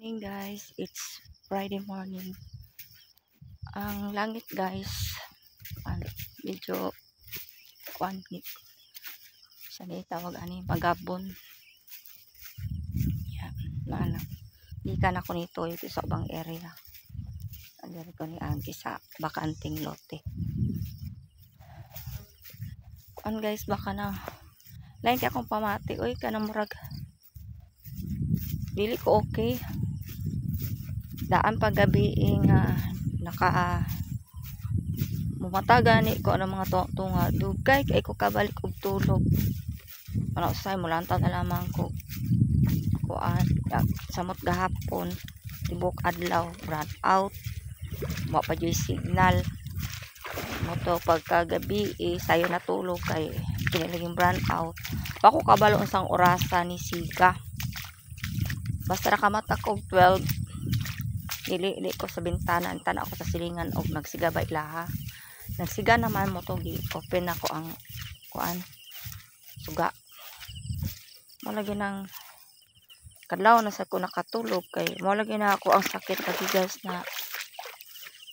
Morning guys, it's Friday morning. Ang langit guys, medyo kwanit. Sa tawag magabon. Yan, nana. Ikan ako nito ito sa ubang area. Andyan ko ni Agi sa bakanting lote. Guys, baka na lain kaya akong pamati. Uy, ka na murag. Dili ko okay. Daan paggabi nga mumataga ni ko ang mga tunga dugay kay ko kabalik og tulog ano usay mo lantaw na lamang ko kuan samot gahapon tibok adlaw brand out mo pa joy signal mo to pagkagabi sayo natulog kay kiniliging brand out bako kabalo unsang orasa ni siga basta nakamata ko 12 dili ko sa bintana antan ako sa silingan og nagsigabay laha. Nagsiga naman mo to open ako ang kuan suga. Mo lagi nang kadlaw na sa ko nakatulog kay mo lagi na ako ang sakit lagi guys na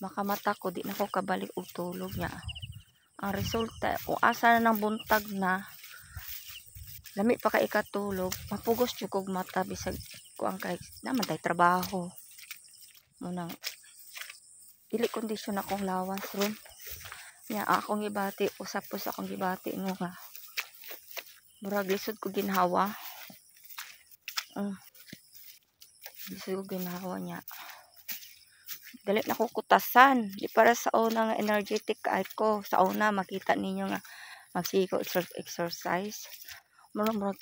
makamata ko di na ko kabalik og tulog niya. Ang resulta kung asa na ng buntag na lami pa kay ikatulog mapugos jud kog mata bisag kuan kay naman tay trabaho. Munang dili kondisyon akong lawas ron. Nya akong gibati usap akong gibati mo nga murag lisod ko ginhawa lisod ko ginhawa niya dali na ko kutasan di para sa una nga energetic kay ko sa una makita ninyo nga magsiko exercise murag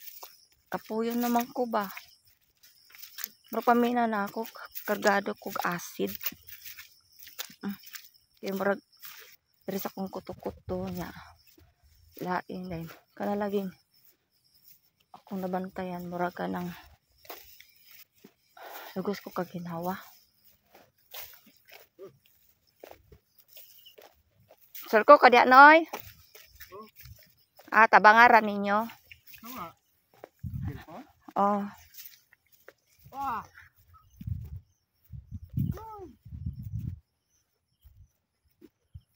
kapuyon naman ko ba murag pamina na ako kargado kog acid kay murag diri sa kong kuto-kuto niya lain din kana laging akong nabantayan murag ka ng lugos ko kaginhawa. Sir ko kadya noy tabangaran ninyo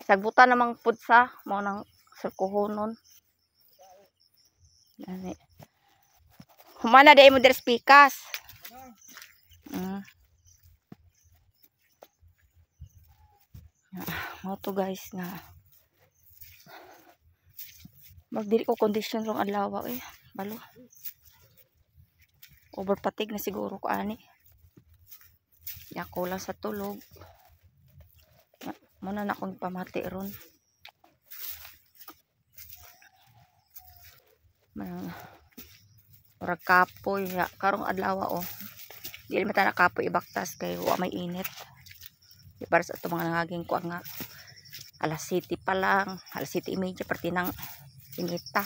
sagbutan namang pudsa mo nang sirkuhonon ani humana dai mo der spikas mo to guys na magdili ko kondisyon rong adlaw balo overpatig na siguro ko ani ya kulang sa tulog muna na akong pamati ron murag kapoy ya karong adlaw dili mata na kapoy ibaktas kay wa may init di para sa itong mga nangaging ko nga alas 7 pa lang alas 7:30 parti nang inita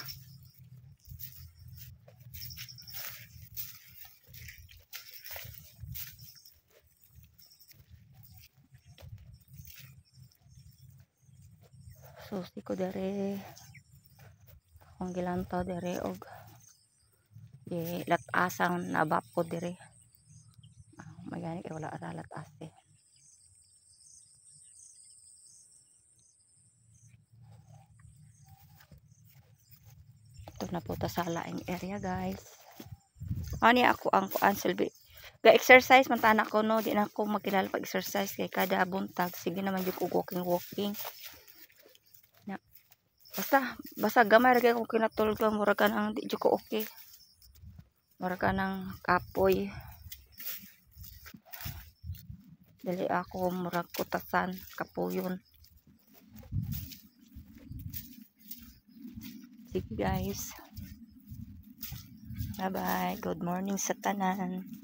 susi ko dere akong gilantaw dere og latasang nabap ko dere magani kay wala ra latas ito na po ta sa laing area guys ani ako ang kuan silbi ga exercise man tanak ko no di na ako magkilala pag exercise kay kada buntag sige naman jud ko walking basta gamay ra kay ko kinatulog ko mura ka nang di jud ko okay mura ka nang kapoy dali ako mura kutasan kapuyon. Sige guys, bye bye, good morning sa tanan.